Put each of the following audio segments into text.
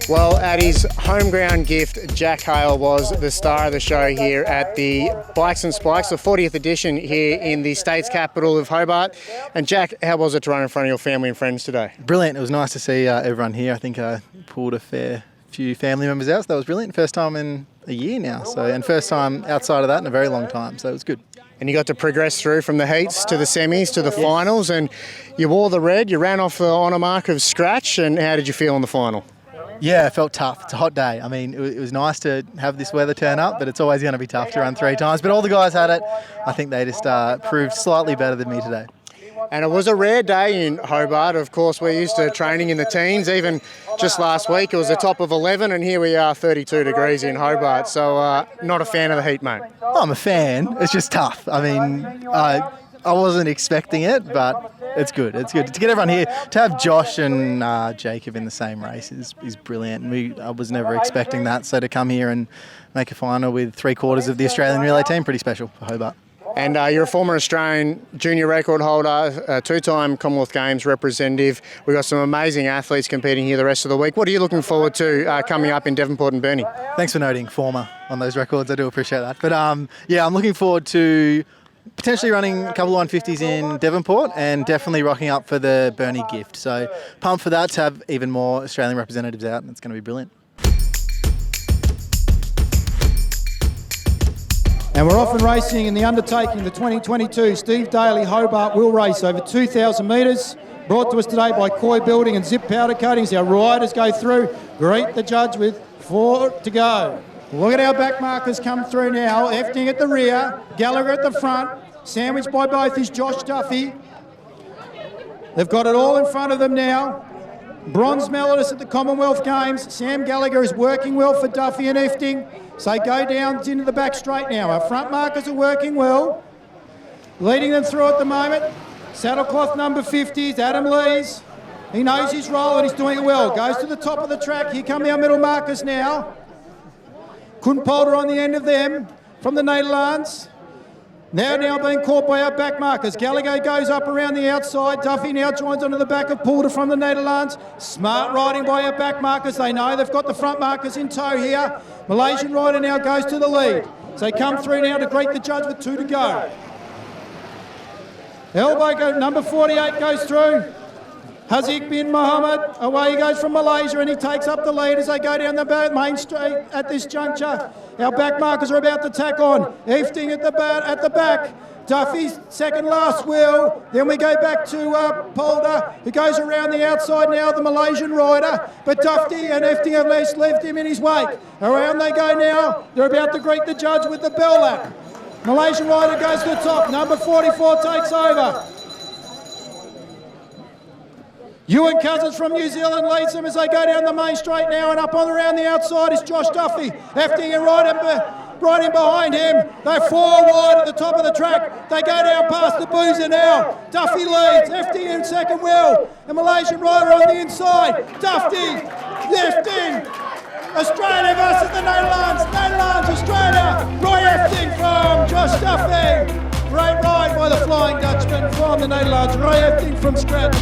Well, at his home ground gift, Jack Hale was the star of the show here at the Bikes and Spikes, the 40th edition here in the state's capital of Hobart. And Jack, how was it to run in front of your family and friends today? Brilliant. It was nice to see everyone here. I think I pulled a fair few family members out, so that was brilliant. First time in a year now, and first time outside of that in a very long time, so it was good. And you got to progress through from the heats to the semis to the finals, and you wore the red, you ran off the honour mark of scratch, and how did you feel in the final? Yeah, it felt tough. It's a hot day. I mean, it was nice to have this weather turn up, but it's always going to be tough to run 3 times. But all the guys had it. I think they just proved slightly better than me today. And it was a rare day in Hobart. Of course, we're used to training in the teens. Even just last week, it was the top of 11, and here we are, 32 degrees in Hobart. So not a fan of the heat, mate. I'm a fan. It's just tough. I mean, I wasn't expecting it, but it's good. It's good. To get everyone here, to have Josh and Jacob in the same race is brilliant. I was never expecting that. So to come here and make a final with 3/4 of the Australian relay team, pretty special for Hobart. And you're a former Australian junior record holder, a 2-time Commonwealth Games representative. We've got some amazing athletes competing here the rest of the week. What are you looking forward to coming up in Devonport and Burnie? Thanks for noting former on those records. I do appreciate that. But yeah, I'm looking forward to potentially running a couple of 150s in Devonport and definitely rocking up for the Burnie gift. So pumped for that, to have even more Australian representatives out, and it's going to be brilliant. And we're off and racing in the undertaking, the 2022 Steve Daly Hobart Wheel Race over 2,000 metres. Brought to us today by Coy Building and Zip Powder Coatings. Our riders go through. Greet the judge with 4 to go. Look at our back markers come through now. Efting at the rear, Gallagher at the front. Sandwiched by both is Josh Duffy. They've got it all in front of them now. Bronze medalist at the Commonwealth Games. Sam Gallagher is working well for Duffy and Efting. So go down into the back straight now. Our front markers are working well. Leading them through at the moment. Saddlecloth number 50 is Adam Lees. He knows his role and he's doing it well. Goes to the top of the track. Here come our middle markers now. Kunpolder on the end of them from the Nederlands. Now being caught by our back markers. Gallagher goes up around the outside. Duffy now joins onto the back of Poulter from the Nederlands. Smart riding by our back markers. They know they've got the front markers in tow here. Malaysian rider now goes to the lead. So they come through now to greet the judge with 2 to go. Elbow number 48 goes through. Haziq bin Mohammed, away he goes from Malaysia, and he takes up the lead as they go down the main straight at this juncture. Our back markers are about to tack on. Efting at the back. Duffy's second last wheel. Then we go back to Polder, who goes around the outside now, the Malaysian rider. But Duffy and Efting have left him in his wake. Around they go now. They're about to greet the judge with the bell lap. Malaysian rider goes to the top. Number 44 takes over. Ewan Cousins from New Zealand leads them as they go down the main straight now, and up on around the outside is Josh Duffy. Efting and right in behind him. They're 4 wide at the top of the track. They go down past the boozer now. Duffy leads. Efting in second wheel. The Malaysian rider on the inside. Duffy, Efting. Australia versus the Netherlands. Netherlands, Australia. Roy Efting from Josh Duffy. Great ride by the Flying Dutchman from the Netherlands. Roy Efting from scratch.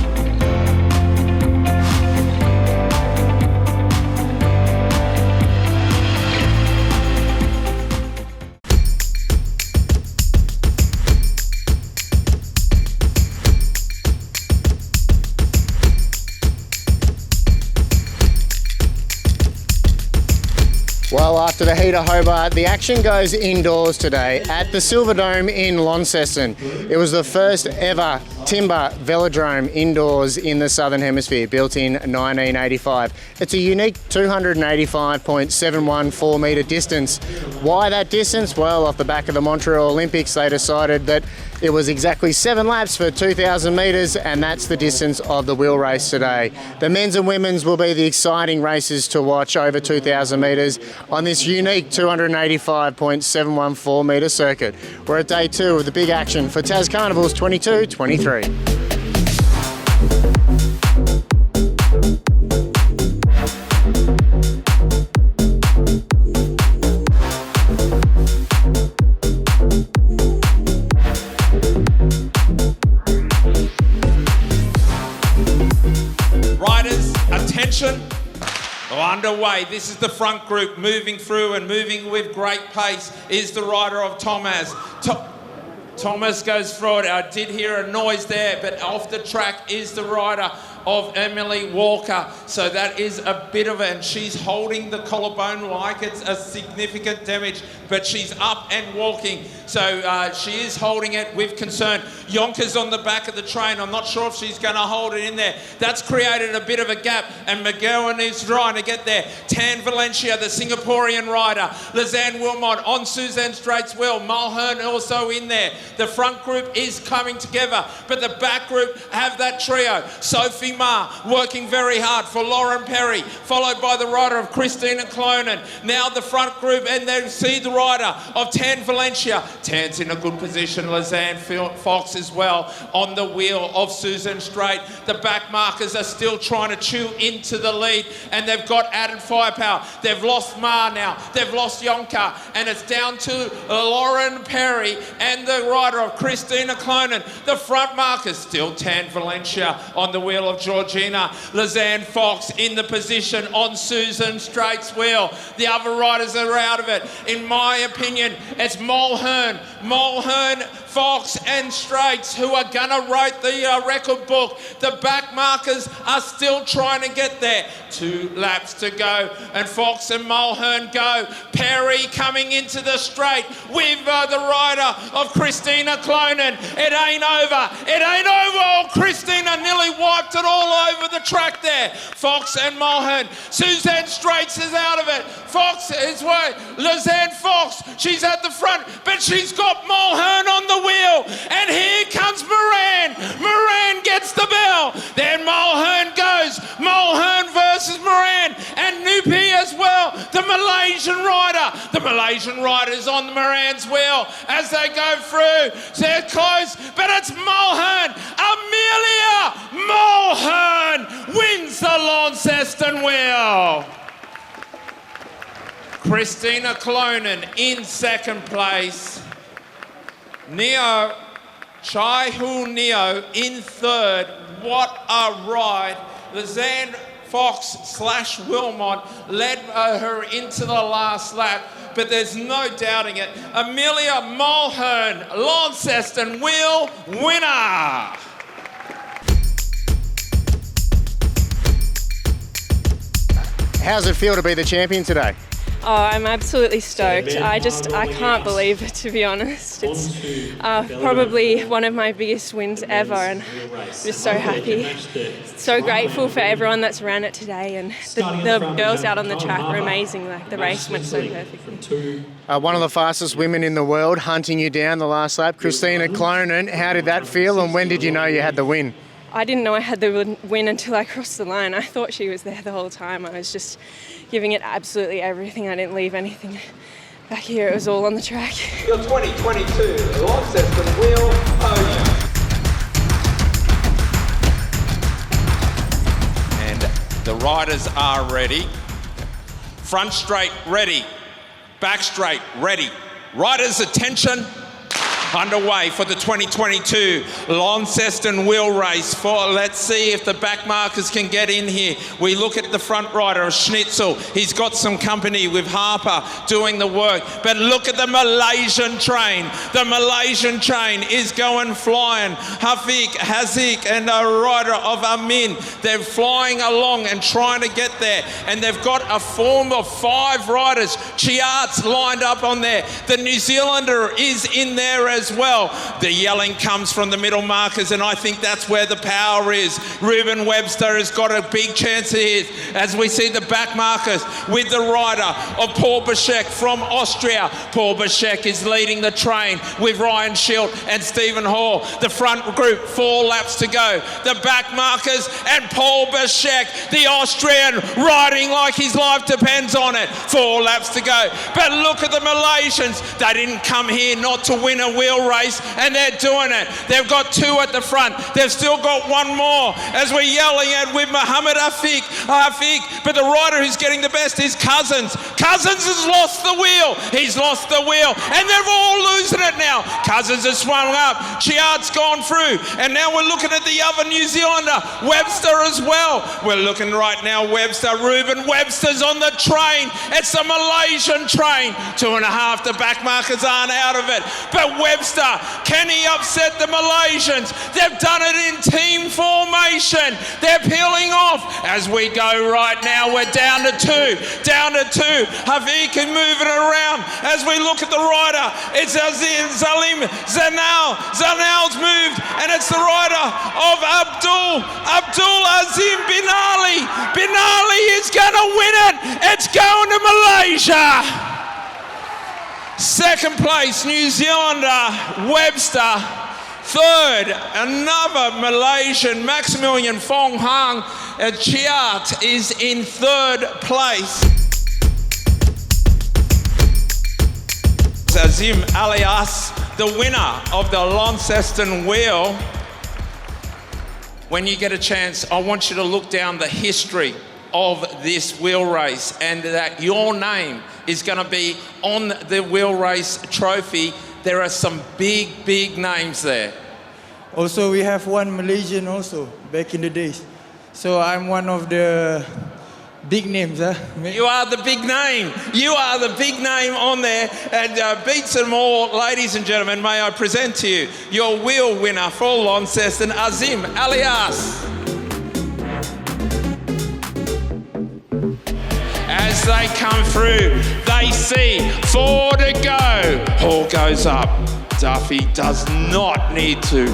Well, after the heat of Hobart, the action goes indoors today at the Silverdome in Launceston. It was the first ever timber velodrome indoors in the Southern Hemisphere, built in 1985. It's a unique 285.714 metre distance. Why that distance? Well, off the back of the Montreal Olympics, they decided that it was exactly 7 laps for 2,000 metres, and that's the distance of the wheel race today. The men's and women's will be the exciting races to watch over 2,000 metres on this unique 285.714 metre circuit. We're at day 2 of the big action for TasCarnivals 22-23. Riders, attention. Underway. This is the front group moving through and moving with great pace is the rider of Thomas. Thomas goes forward. I did hear a noise there, but off the track is the rider of Emily Walker. So that is a bit of it, and she's holding the collarbone like it's a significant damage, but she's up and walking. So she is holding it with concern. Yonka's on the back of the train. I'm not sure if she's going to hold it in there. That's created a bit of a gap, and McGowan is trying to get there. Tan Valencia, the Singaporean rider. Lizanne Wilmot on Suzanne Straight's wheel. Mulhern also in there. The front group is coming together, but the back group have that trio. Sophie Ma working very hard for Lauren Perry, followed by the rider of Christina Clonan. Now the front group, and they see the rider of Tan Valencia. Tan's in a good position. Lizanne Fox as well on the wheel of Susan Strait. The back markers are still trying to chew into the lead, and they've got added firepower. They've lost Ma now. They've lost Yonka, and it's down to Lauren Perry and the rider of Christina Clonan. The front markers still Tan Valencia on the wheel of Georgina. Lizanne Fox in the position on Susan Straight's wheel. The other riders are out of it. In my opinion, it's Mulhern, Fox and Straits who are going to write the record book. The back markers are still trying to get there. 2 laps to go, and Fox and Mulhern go. Perry coming into the straight with the rider of Christina Clonan. It ain't over. It ain't over. Oh, Christina nearly wiped it all over the track there. Fox and Mulhern. Suzanne Straits is out of it. Fox is way. Lizanne Fox, she's at the front, but she's got Mulhern on the wheel. And here comes Moran. Moran gets the bell. Then Mulhern goes. Mulhern versus Moran. And Nupi as well, the Malaysian rider. The Malaysian rider is on Moran's wheel as they go through. They're close, but it's Mulhern. Amelia Mulhern wins the Launceston Wheel. Christina Clonan in second place. Chai-Hu Neo in third. What a ride. Lizanne Fox / Wilmot led her into the last lap, but there's no doubting it. Amelia Mulhern, Launceston Wheel winner. How's it feel to be the champion today? Oh, I'm absolutely stoked. I can't believe it, to be honest. It's probably one of my biggest wins ever, and I'm just so happy. So grateful for everyone that's ran it today, and the girls out on the track were amazing. Like, the race went so perfectly. One of the fastest women in the world hunting you down the last lap, Christina Clonan. How did that feel, and when did you know you had the win? I didn't know I had the win until I crossed the line. I thought she was there the whole time. I was just giving it absolutely everything. I didn't leave anything back here. It was all on the track. Your 2022 Launceston Wheel podium. And the riders are ready. Front straight, ready. Back straight, ready. Riders, attention. Underway for the 2022 Launceston Wheel Race. Let's see if the back markers can get in here. We look at the front rider of Schnitzel. He's got some company with Harper doing the work. But look at the Malaysian train. The Malaysian train is going flying. Hazik and a rider of Amin. They're flying along and trying to get there. And they've got a form of 5 riders. Chiart's lined up on there. The New Zealander is in there as well. The yelling comes from the middle markers, and I think that's where the power is. Ruben Webster has got a big chance here as we see the back markers with the rider of Paul Bischek from Austria. Paul Bischek is leading the train with Ryan Schilt and Stephen Hall. The front group, 4 laps to go. The back markers and Paul Bischek, the Austrian, riding like his life depends on it. 4 laps to go. But look at the Malaysians. They didn't come here not to win a wheel wheel race, and they're doing it. They've got 2 at the front. They've still got 1 more as we're yelling at with Mohammed Afiq. But the rider who's getting the best is Cousins. Cousins has lost the wheel. He's lost the wheel, and they're all losing it now. Cousins has swung up. Chiart's gone through, and now we're looking at the other New Zealander, Webster as well. We're looking right now, Webster. Ruben Webster's on the train. It's a Malaysian train. 2.5, the back markers aren't out of it. But Webster, can he upset the Malaysians? They've done it in team formation. They're peeling off. As we go right now, we're down to 2. Down to 2. Haviq is moving around. As we look at the rider, it's Zalim Zanal. Zanal's moved, and it's the rider of Abdul Azim Bin Ali. Bin Ali is going to win it. It's going to Malaysia. Second place, New Zealander, Webster. Third, another Malaysian, Maximilian Fong Hang. Chiart is in 3rd place. Azim Alias, the winner of the Launceston Wheel. When you get a chance, I want you to look down the history of this wheel race, and that your name is going to be on the wheel race trophy. There are some big names there. Also, we have one Malaysian also back in the days. So I'm one of the big names, huh? You are the big name. You are the big name on there, and beats them all. Ladies and gentlemen, may I present to you your wheel winner for Launceston, Azim Alias. As they come through, they see 4 to go. Hall goes up. Duffy does not need to.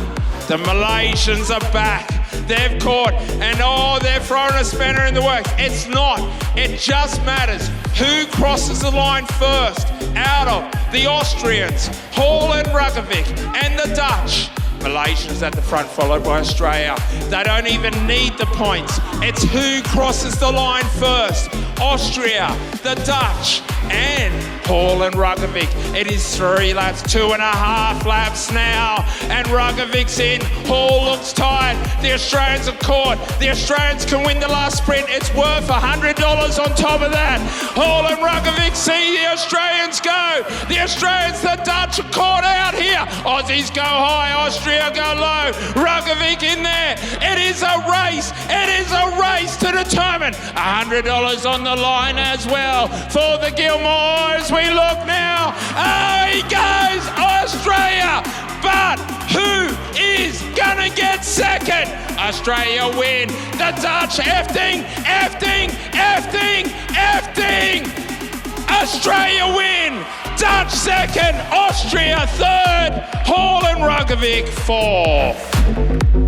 The Malaysians are back. They've caught, and they're throwing a spanner in the works. It's not. It just matters who crosses the line first out of the Austrians, Hall and Rugovic, and the Dutch. Malaysians at the front, followed by Australia. They don't even need the points. It's who crosses the line first. Austria, the Dutch, and Hall and Rugovic. It is 3 laps, 2.5 laps now, and Rugovic's in. Hall looks tired. The Australians are caught. The Australians can win the last sprint. It's worth $100 on top of that. Hall and Rugovic see the Australians go. The Australians, the Dutch are caught out here. Aussies go high, Austria go low. Rugovic in there. It is a race. It is a race to determine $100 on the line as well for the Gilmores. We look now. He goes, Australia. But who is gonna get second? Australia win. The Dutch effing. Australia win. Dutch second, Austria third, Hall and Rugovic fourth.